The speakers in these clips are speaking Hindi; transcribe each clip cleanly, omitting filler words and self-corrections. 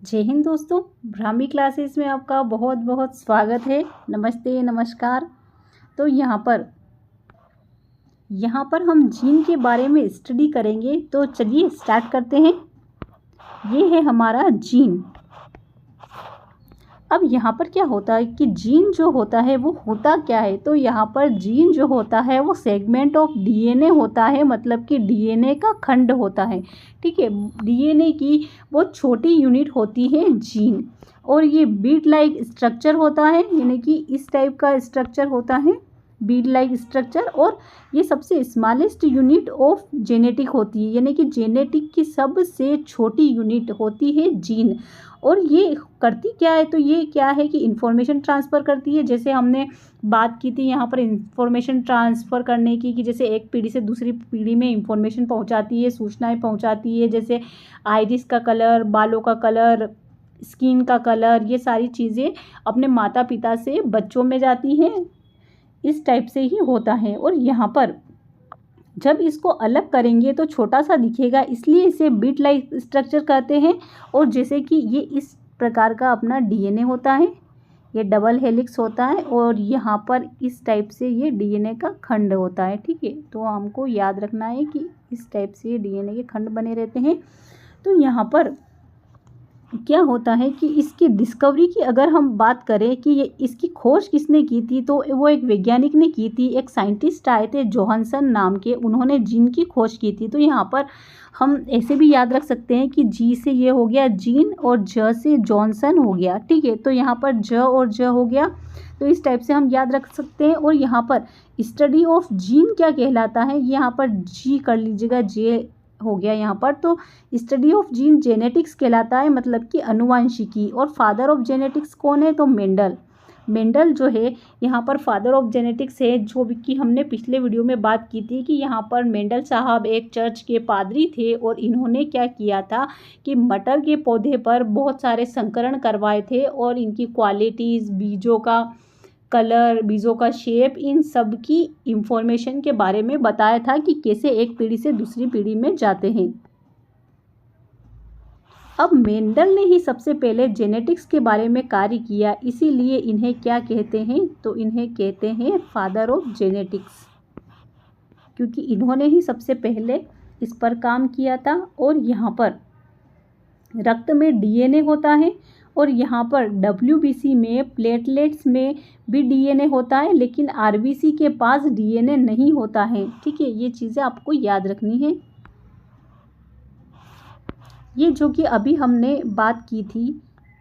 जय हिंद दोस्तों, ब्राह्मी क्लासेस में आपका बहुत बहुत स्वागत है। नमस्ते, नमस्कार। तो यहाँ पर हम जीन के बारे में स्टडी करेंगे। तो चलिए स्टार्ट करते हैं। ये है हमारा जीन। अब यहाँ पर क्या होता है कि जीन जो होता है वो होता क्या है। तो यहाँ पर जीन जो होता है वो सेगमेंट ऑफ डीएनए होता है, मतलब कि डीएनए का खंड होता है। ठीक है, डीएनए की बहुत छोटी यूनिट होती है जीन, और ये बीड लाइक स्ट्रक्चर होता है, यानी कि इस टाइप का स्ट्रक्चर होता है, बीड लाइक स्ट्रक्चर। और ये सबसे स्मॉलेस्ट यूनिट ऑफ जेनेटिक होती है, यानी कि जेनेटिक की सबसे छोटी यूनिट होती है जीन। और ये करती क्या है, तो ये क्या है कि इंफॉर्मेशन ट्रांसफ़र करती है। जैसे हमने बात की थी यहाँ पर इंफॉर्मेशन ट्रांसफ़र करने की, कि जैसे एक पीढ़ी से दूसरी पीढ़ी में इंफॉर्मेशन पहुँचाती है, सूचनाएं पहुँचाती है। जैसे आइरिस का कलर, बालों का कलर, स्किन का कलर, ये सारी चीज़ें अपने माता पिता से बच्चों में जाती हैं। इस टाइप से ही होता है। और यहाँ पर जब इसको अलग करेंगे तो छोटा सा दिखेगा, इसलिए इसे बीट लाइक स्ट्रक्चर कहते हैं। और जैसे कि ये इस प्रकार का अपना डीएनए होता है, ये डबल हेलिक्स होता है, और यहाँ पर इस टाइप से ये डीएनए का खंड होता है। ठीक है, तो हमको याद रखना है कि इस टाइप से डीएनए के खंड बने रहते हैं। तो यहाँ पर क्या होता है कि इसकी डिस्कवरी की अगर हम बात करें कि ये इसकी खोज किसने की थी, तो वो एक वैज्ञानिक ने की थी। एक साइंटिस्ट आए थे जोहानसन नाम के, उन्होंने जीन की खोज की थी। तो यहाँ पर हम ऐसे भी याद रख सकते हैं कि जी से ये हो गया जीन, और ज से जॉनसन हो गया। ठीक है, तो यहाँ पर ज और ज हो गया, तो इस टाइप से हम याद रख सकते हैं। और यहाँ पर स्टडी ऑफ जीन क्या कहलाता है, यहाँ पर जी कर लीजिएगा, जे हो गया यहाँ पर। तो स्टडी ऑफ जीन जेनेटिक्स कहलाता है, मतलब कि अनुवांशिकी। और फादर ऑफ जेनेटिक्स कौन है, तो मेंडल जो है यहाँ पर फादर ऑफ जेनेटिक्स है। जो भी कि हमने पिछले वीडियो में बात की थी कि यहाँ पर मेंडल साहब एक चर्च के पादरी थे, और इन्होंने क्या किया था कि मटर के पौधे पर बहुत सारे संकरण करवाए थे, और इनकी क्वालिटीज़, बीजों का कलर, बीजों का शेप, इन सब की इंफॉर्मेशन के बारे में बताया था कि कैसे एक पीढ़ी से दूसरी पीढ़ी में जाते हैं। अब मेंडल ने ही सबसे पहले जेनेटिक्स के बारे में कार्य किया, इसीलिए इन्हें क्या कहते हैं, तो इन्हें कहते हैं फादर ऑफ जेनेटिक्स, क्योंकि इन्होंने ही सबसे पहले इस पर काम किया था। और यहाँ पर रक्त में डीएनए होता है, और यहाँ पर डब्ल्यूबीसी में, प्लेटलेट्स में भी डीएनए होता है, लेकिन आरबीसी के पास डीएनए नहीं होता है। ठीक है, ये चीज़ें आपको याद रखनी है। ये जो कि अभी हमने बात की थी,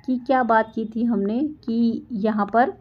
कि क्या बात की थी हमने, कि यहाँ पर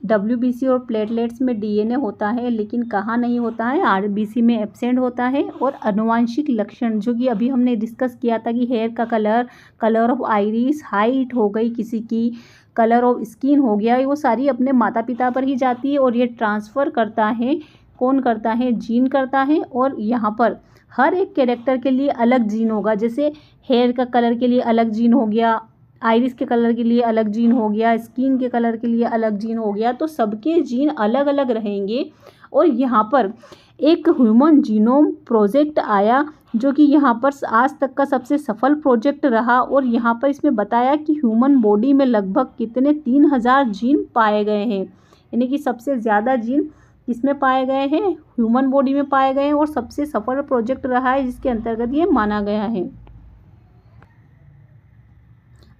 डब्ल्यूबीसी और प्लेटलेट्स में डीएनए होता है, लेकिन कहाँ नहीं होता है, आरबीसी में एब्सेंट होता है। और आनुवांशिक लक्षण जो कि अभी हमने डिस्कस किया था, कि हेयर का colour, colour of iris, height हो गई किसी की, कलर ऑफ स्किन हो गया, वो सारी अपने माता पिता पर ही जाती है। और ये ट्रांसफ़र करता है, कौन करता है, जीन करता है। और यहाँ पर हर एक कैरेक्टर के लिए अलग जीन होगा। जैसे हेयर का कलर के लिए अलग जीन हो गया, आइरिस के कलर के लिए अलग जीन हो गया, स्किन के कलर के लिए अलग जीन हो गया, तो सबके जीन अलग अलग रहेंगे। और यहाँ पर एक ह्यूमन जीनोम प्रोजेक्ट आया, जो कि यहाँ पर आज तक का सबसे सफल प्रोजेक्ट रहा। और यहाँ पर इसमें बताया कि ह्यूमन बॉडी में लगभग कितने 3000 जीन पाए गए हैं, यानी कि सबसे ज़्यादा जीन किसमें पाए गए हैं, ह्यूमन बॉडी में पाए गए हैं। और सबसे सफल प्रोजेक्ट रहा है, जिसके अंतर्गत ये माना गया है।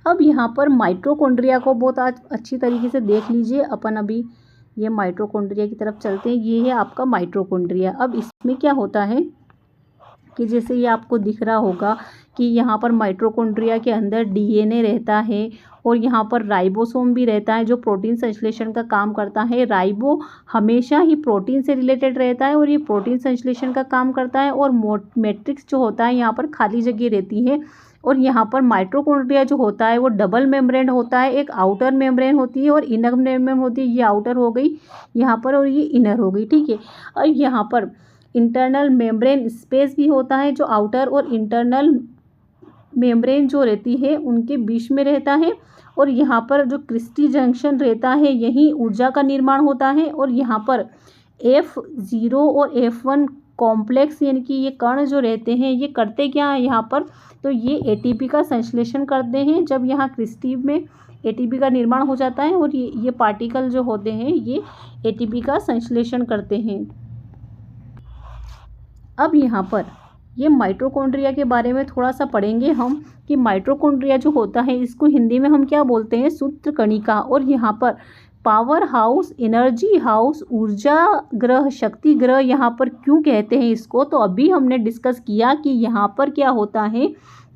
अब यहाँ पर माइटोकॉन्ड्रिया को बहुत आज अच्छी तरीके से देख लीजिए। अपन अभी ये माइटोकॉन्ड्रिया की तरफ चलते हैं। ये है आपका माइटोकॉन्ड्रिया। अब इसमें क्या होता है कि जैसे ये आपको दिख रहा होगा कि यहाँ पर माइटोकॉन्ड्रिया के अंदर डीएनए रहता है, और यहाँ पर राइबोसोम भी रहता है, जो प्रोटीन संश्लेषण का काम करता है। राइबो हमेशा ही प्रोटीन से रिलेटेड रहता है, और ये प्रोटीन संश्लेषण का काम करता है। और मैट्रिक्स जो होता है, यहाँ पर खाली जगह रहती है। और यहाँ पर माइटोकॉन्ड्रिया जो होता है वो डबल मेम्ब्रेन होता है। एक आउटर मेम्ब्रेन होती है और इनर मेम्ब्रेन होती है। ये आउटर हो गई यहाँ पर, और ये इनर हो गई। ठीक है, और यहाँ पर इंटरनल मेम्ब्रेन स्पेस भी होता है, जो आउटर और इंटरनल मेम्ब्रेन जो रहती है उनके बीच में रहता है। और यहाँ पर जो क्रिस्टी जंक्शन रहता है, यहीं ऊर्जा का निर्माण होता है। और यहाँ पर F0 और F1 कॉम्प्लेक्स यानी कि ये कण जो रहते हैं ये करते क्या हैं यहाँ पर, तो ये एटीपी का संश्लेषण करते हैं। जब यहाँ क्रिस्टल में एटीपी का निर्माण हो जाता है और ये पार्टिकल जो होते हैं ये एटीपी का संश्लेषण करते हैं। अब यहाँ पर ये माइटोकॉन्ड्रिया के बारे में थोड़ा सा पढ़ेंगे हम कि माइटोकॉन्ड्रिया जो होता है इसको हिंदी में हम क्या बोलते हैं, सूत्रकणिका। और यहाँ पर पावर हाउस, एनर्जी हाउस, ऊर्जा ग्रह, शक्ति ग्रह यहाँ पर क्यों कहते हैं इसको, तो अभी हमने डिस्कस किया कि यहाँ पर क्या होता है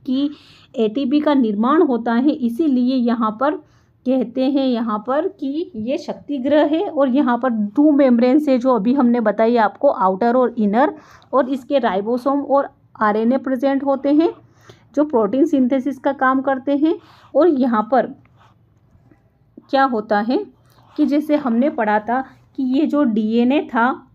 कि एटीपी का निर्माण होता है, इसीलिए यहाँ पर कहते हैं यहाँ पर कि ये शक्ति ग्रह है। और यहाँ पर 2 मेम्ब्रेन से जो अभी हमने बताई आपको, आउटर और इनर, और इसके राइबोसोम और आरएनए प्रेजेंट होते हैं जो प्रोटीन सिंथेसिस का काम करते हैं। और यहाँ पर क्या होता है कि जैसे हमने पढ़ा था कि ये जो डीएनए था,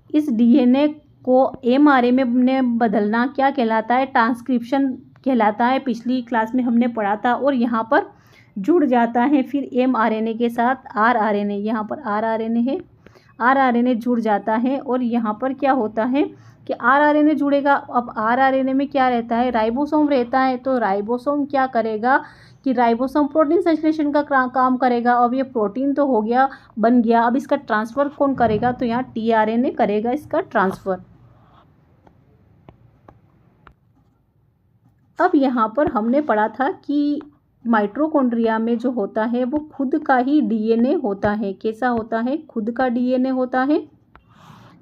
इस डीएनए को एमआरएनए में बदलना क्या कहलाता है, ट्रांसक्रिप्शन कहलाता है। पिछली क्लास में हमने पढ़ा था। और यहाँ पर जुड़ जाता है फिर एमआरएनए के साथ आरआरएनए, यहाँ पर आरआरएनए है, आरआरएनए जुड़ जाता है। और यहाँ पर क्या होता है कि आरआरएनए जुड़ेगा। अब आरआरएनए में क्या रहता है, राइबोसोम रहता है। तो राइबोसोम क्या करेगा कि राइबोसोम प्रोटीन संश्लेषण का काम करेगा। अब ये प्रोटीन तो हो गया, बन गया, अब इसका ट्रांसफ़र कौन करेगा, तो यहाँ टीआरएनए करेगा इसका ट्रांसफ़र। अब यहाँ पर हमने पढ़ा था कि माइटोकॉन्ड्रिया में जो होता है वो खुद का ही डीएनए होता है। कैसा होता है, खुद का डीएनए होता है,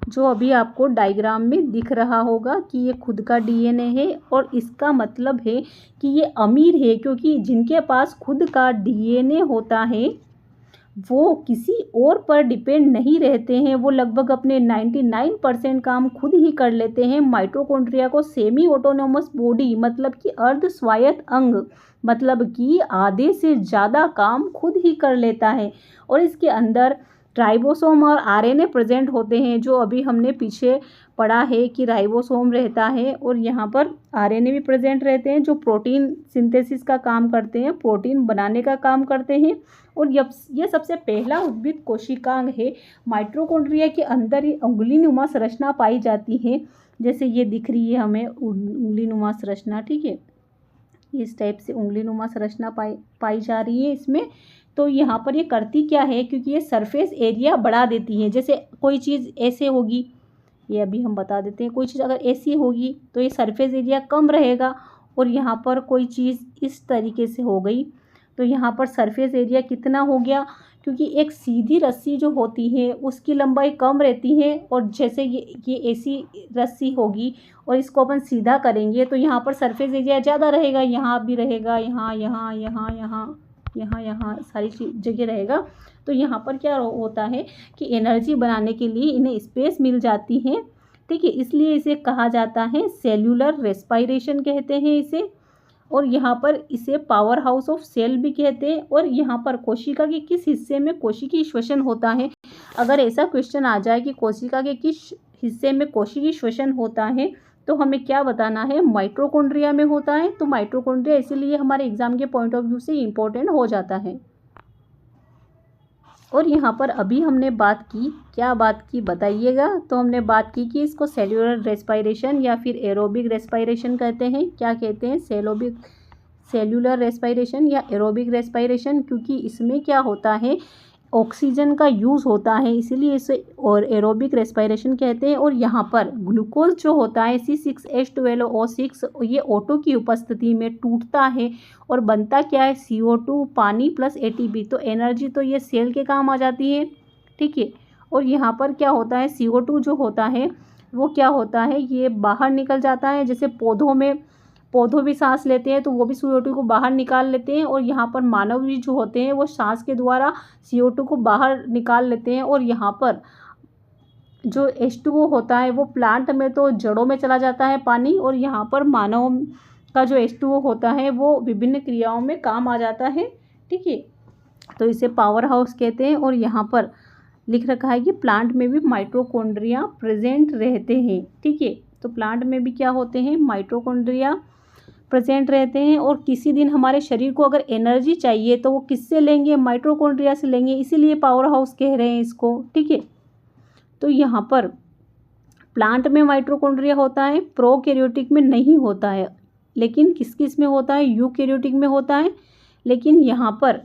जो अभी आपको डायग्राम में दिख रहा होगा कि ये खुद का डीएनए है। और इसका मतलब है कि ये अमीर है, क्योंकि जिनके पास खुद का डीएनए होता है वो किसी और पर डिपेंड नहीं रहते हैं, वो लगभग अपने 99% काम खुद ही कर लेते हैं। माइटोकॉन्ड्रिया को सेमी ऑटोनोमस बॉडी, मतलब कि अर्ध स्वायत्त अंग, मतलब कि आधे से ज़्यादा काम खुद ही कर लेता है। और इसके अंदर राइबोसोम और आरएनए प्रेजेंट होते हैं, जो अभी हमने पीछे पढ़ा है कि राइबोसोम रहता है और यहाँ पर आरएनए भी प्रेजेंट रहते हैं, जो प्रोटीन सिंथेसिस का काम करते हैं, प्रोटीन बनाने का काम करते हैं। और ये सबसे पहला उद्भिद कोशिकांग है। माइटोकॉन्ड्रिया के अंदर ही उंगलीनुमा संरचना पाई जाती है, जैसे ये दिख रही है हमें उंगलीनुमा संरचना, ठीक है, इस टाइप से उंगलीनुमा संरचना पाई जा रही है इसमें। तो यहाँ पर ये करती क्या है, क्योंकि ये सरफेस एरिया बढ़ा देती है। जैसे कोई चीज़ ऐसे होगी, ये अभी हम बता देते हैं, कोई चीज़ अगर ऐसी होगी तो ये सरफेस एरिया कम रहेगा। और यहाँ पर कोई चीज़ इस तरीके से हो गई तो यहाँ पर सरफेस एरिया कितना हो गया, क्योंकि एक सीधी रस्सी जो होती है उसकी लंबाई कम रहती है। और जैसे ये ऐसी रस्सी होगी और इसको अपन सीधा करेंगे तो यहाँ पर सरफेस एरिया ज़्यादा रहेगा, यहाँ भी रहेगा, यहाँ यहाँ यहाँ यहाँ यहाँ यहाँ सारी जगह रहेगा। तो यहाँ पर क्या होता है कि एनर्जी बनाने के लिए इन्हें स्पेस मिल जाती है, ठीक है, इसलिए इसे कहा जाता है सेल्यूलर रेस्पायरेशन कहते हैं इसे। और यहाँ पर इसे पावर हाउस ऑफ सेल भी कहते हैं। और यहाँ पर कोशिका के किस हिस्से में कोशिकीय श्वसन होता है, अगर ऐसा क्वेश्चन आ जाए कि कोशिका के किस हिस्से में कोशिकीय श्वसन होता है तो हमें क्या बताना है, माइटोकॉन्ड्रिया में होता है। तो माइटोकॉन्ड्रिया इसीलिए हमारे एग्जाम के पॉइंट ऑफ व्यू से इम्पोर्टेंट हो जाता है। और यहाँ पर अभी हमने बात की, क्या बात की बताइएगा, तो हमने बात की कि इसको सेल्यूलर रेस्पायरेशन या फिर एरोबिक रेस्पायरेशन कहते हैं। क्या कहते हैं, सेल्यूलर रेस्पायरेशन या एरोबिक रेस्पायरेशन, क्योंकि इसमें क्या होता है, ऑक्सीजन का यूज़ होता है, इसीलिए इसे और एरोबिक रेस्पायरेशन कहते हैं। और यहाँ पर ग्लूकोज जो होता है C6H12O6, ये O2 की उपस्थिति में टूटता है और बनता क्या है, CO2, पानी प्लस ATP। तो एनर्जी तो ये सेल के काम आ जाती है, ठीक है। और यहाँ पर क्या होता है, CO2 जो होता है वो क्या होता है, ये बाहर निकल जाता है। जैसे पौधों भी सांस लेते हैं तो वो भी CO2 को बाहर निकाल लेते हैं। और यहाँ पर मानव भी जो होते हैं वो सांस के द्वारा CO2 को बाहर निकाल लेते हैं। और यहाँ पर जो H2O होता है वो प्लांट में तो जड़ों में चला जाता है पानी, और यहाँ पर मानव का जो H2O होता है वो विभिन्न क्रियाओं में काम आ जाता है, ठीक है। तो इसे पावर हाउस कहते हैं। और यहाँ पर लिख रखा है कि प्लांट में भी माइटोकॉन्ड्रिया प्रेजेंट रहते हैं, ठीक है। तो प्लांट में भी क्या होते हैं, माइटोकॉन्ड्रिया प्रेजेंट रहते हैं। और किसी दिन हमारे शरीर को अगर एनर्जी चाहिए तो वो किससे लेंगे, माइटोकॉन्ड्रिया से लेंगे, इसीलिए पावर हाउस कह रहे हैं इसको, ठीक है। तो यहाँ पर प्लांट में माइटोकॉन्ड्रिया होता है, प्रोकैरियोटिक में नहीं होता है, लेकिन किस किस में होता है, यूकैरियोटिक में होता है। लेकिन यहाँ पर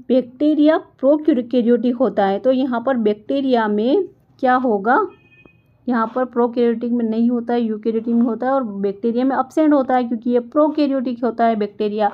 बैक्टीरिया प्रोकैरियोटिक होता है, तो यहाँ पर बैक्टीरिया में क्या होगा, यहाँ पर प्रोकैरियोटिक में नहीं होता है, यूकैरियोटिक में होता है, और बैक्टीरिया में अब्सेंट होता है क्योंकि ये प्रोकैरियोटिक होता है बैक्टीरिया।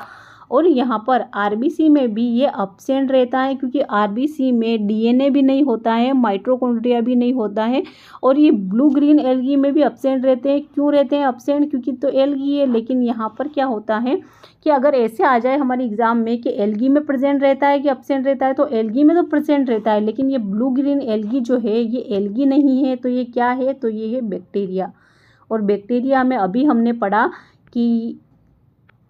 और यहाँ पर आरबीसी में भी ये अब्सेंट रहता है क्योंकि आरबीसी में डीएनए भी नहीं होता है, माइटोकॉन्ड्रिया भी नहीं होता है। और ये ब्लू ग्रीन एल्गी में भी अब्सेंट रहते हैं। क्यों रहते हैं अब्सेंट, क्योंकि तो एल्गी है। लेकिन यहाँ पर क्या होता है कि अगर ऐसे आ जाए हमारे एग्जाम में कि एल्गी में प्रेजेंट रहता है कि अब्सेंट रहता है, तो एल्गी में तो प्रेजेंट रहता है, लेकिन ये ब्लू ग्रीन एल्गी जो है ये एल्गी नहीं है, तो ये क्या है, तो ये है बैक्टीरिया। और बैक्टीरिया में अभी हमने पढ़ा कि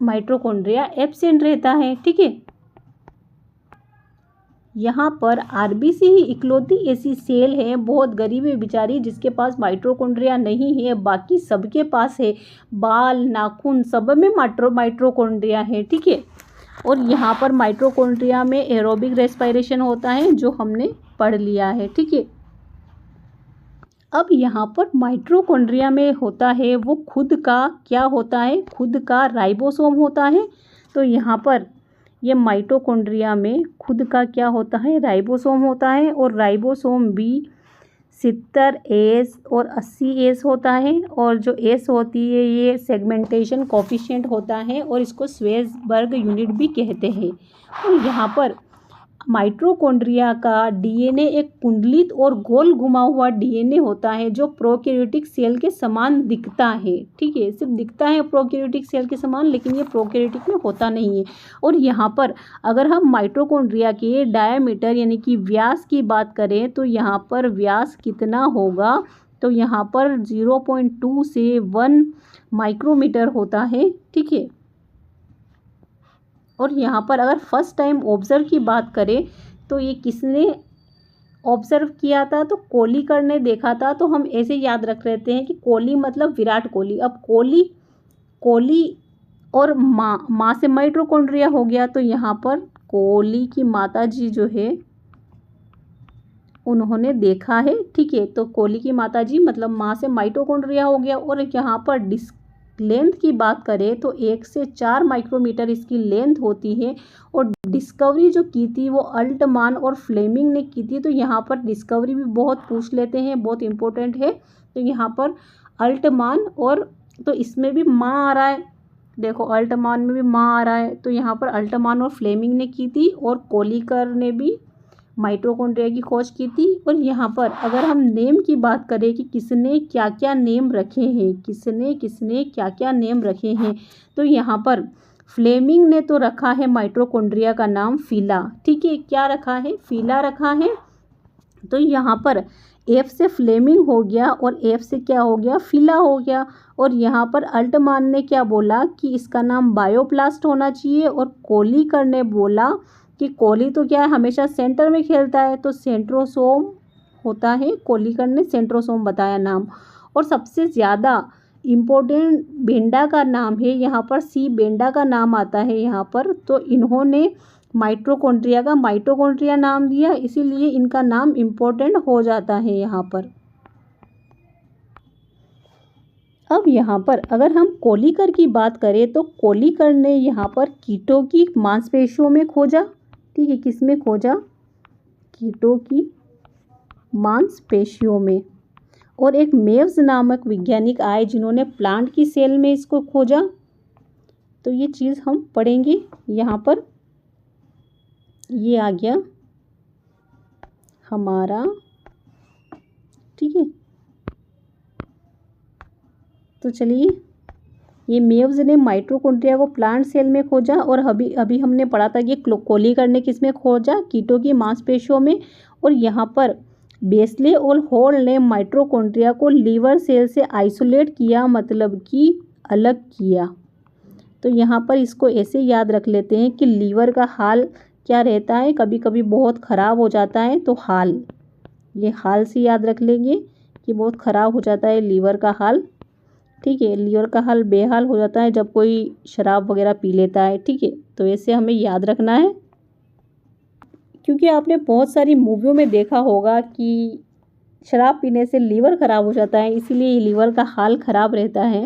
माइटोकॉन्ड्रिया एब्सेंट रहता है। ठीक है, यहाँ पर आरबीसी ही इकलौती ऐसी सेल है, बहुत गरीब है बेचारी, जिसके पास माइटोकॉन्ड्रिया नहीं है। बाकी सबके पास है, बाल नाखून सब में माइटोकॉन्ड्रिया है। ठीक है, और यहाँ पर माइटोकॉन्ड्रिया में एरोबिक रेस्पिरेशन होता है, जो हमने पढ़ लिया है। ठीक है, अब यहाँ पर माइटोकॉन्ड्रिया में होता है वो खुद का क्या होता है, खुद का राइबोसोम होता है। तो यहाँ पर ये माइटोकॉन्ड्रिया में खुद का क्या होता है, राइबोसोम होता है। और राइबोसोम भी 70 एस और 80 एस होता है। और जो एस होती है ये सेगमेंटेशन कोफिशिएंट होता है, और इसको श्वेर्ट्ज़बर्ग यूनिट भी कहते हैं। और यहाँ पर माइटोकॉन्ड्रिया का डीएनए एक कुंडलित और गोल घुमा हुआ डीएनए होता है, जो प्रोकैरियोटिक सेल के समान दिखता है। ठीक है, सिर्फ दिखता है प्रोकैरियोटिक सेल के समान, लेकिन ये प्रोकैरियोटिक में होता नहीं है। और यहाँ पर अगर हम माइटोकॉन्ड्रिया के डायमीटर यानी कि व्यास की बात करें, तो यहाँ पर व्यास कितना होगा, तो यहाँ पर 0.2 से 1 माइक्रोमीटर होता है। ठीक है, और यहाँ पर अगर फर्स्ट टाइम ऑब्जर्व की बात करें तो ये किसने ऑब्जर्व किया था, तो कोलीकर ने देखा था। तो हम ऐसे याद रख लेते हैं कि कोहली मतलब विराट कोहली। अब कोहली और माँ से माइटोकॉन्ड्रिया हो गया, तो यहाँ पर कोहली की माता जी जो है उन्होंने देखा है। ठीक है, तो कोहली की माता जी मतलब माँ से माइटोकॉन्ड्रिया हो गया। और यहाँ पर लेंथ की बात करें तो 1 से 4 माइक्रोमीटर इसकी लेंथ होती है। और डिस्कवरी जो की थी वो अल्टमान और फ्लेमिंग ने की थी। तो यहाँ पर डिस्कवरी भी बहुत पूछ लेते हैं, बहुत इंपॉर्टेंट है। तो यहाँ पर अल्टमान, और तो इसमें भी माँ आ रहा है, देखो अल्टमान में भी माँ आ रहा है। तो यहाँ पर अल्टमान और फ्लेमिंग ने की थी, और कोलीकर ने भी माइटोकॉन्ड्रिया की खोज की थी। और यहाँ पर अगर हम नेम की बात करें कि किसने क्या क्या नेम रखे हैं, किसने क्या क्या नेम रखे हैं, तो यहाँ पर फ्लेमिंग ने तो रखा है माइटोकॉन्ड्रिया का नाम फिला। ठीक है, क्या रखा है, फिला रखा है। तो यहाँ पर एफ से फ्लेमिंग हो गया, और एफ से क्या हो गया, फिला हो गया। और यहाँ पर अल्टमान ने क्या बोला कि इसका नाम बायोप्लास्ट होना चाहिए, और कोलीकर ने बोला कि कोहली तो क्या है हमेशा सेंटर में खेलता है, तो सेंट्रोसोम होता है। कोलीकर ने सेंट्रोसोम बताया नाम। और सबसे ज़्यादा इम्पोर्टेंट बेंडा का नाम है, यहाँ पर सी बेंडा का नाम आता है यहाँ पर। तो इन्होंने माइटोकॉन्ड्रिया का माइटोकॉन्ड्रिया नाम दिया, इसीलिए इनका नाम इम्पोर्टेंट हो जाता है यहाँ पर। अब यहाँ पर अगर हम कोलीकर की बात करें तो कोलीकर ने यहाँ पर कीटों की मांसपेशियों में खोजा। ठीक है, किस में खोजा, कीटों की मांसपेशियों में। और एक मेव्स नामक वैज्ञानिक आए जिन्होंने प्लांट की सेल में इसको खोजा। तो ये चीज़ हम पढ़ेंगे यहाँ पर। ये आ गया हमारा, ठीक है। तो चलिए, ये मेव्स ने माइटोकॉन्ड्रिया को प्लांट सेल में खोजा। और अभी हमने पढ़ा था कि कोलीकर ने किस में खोजा, कीटों की मांसपेशियों में। और यहाँ पर बेस्ले और हॉल ने माइटोकॉन्ड्रिया को लीवर सेल से आइसोलेट किया, मतलब कि अलग किया। तो यहाँ पर इसको ऐसे याद रख लेते हैं कि लीवर का हाल क्या रहता है, कभी कभी बहुत ख़राब हो जाता है। तो हाल, ये हाल से याद रख लेंगे कि बहुत ख़राब हो जाता है लीवर का हाल। ठीक है, लीवर का हाल बेहाल हो जाता है जब कोई शराब वगैरह पी लेता है। ठीक है, तो ऐसे हमें याद रखना है, क्योंकि आपने बहुत सारी मूवियों में देखा होगा कि शराब पीने से लीवर ख़राब हो जाता है, इसीलिए लीवर का हाल ख़राब रहता है।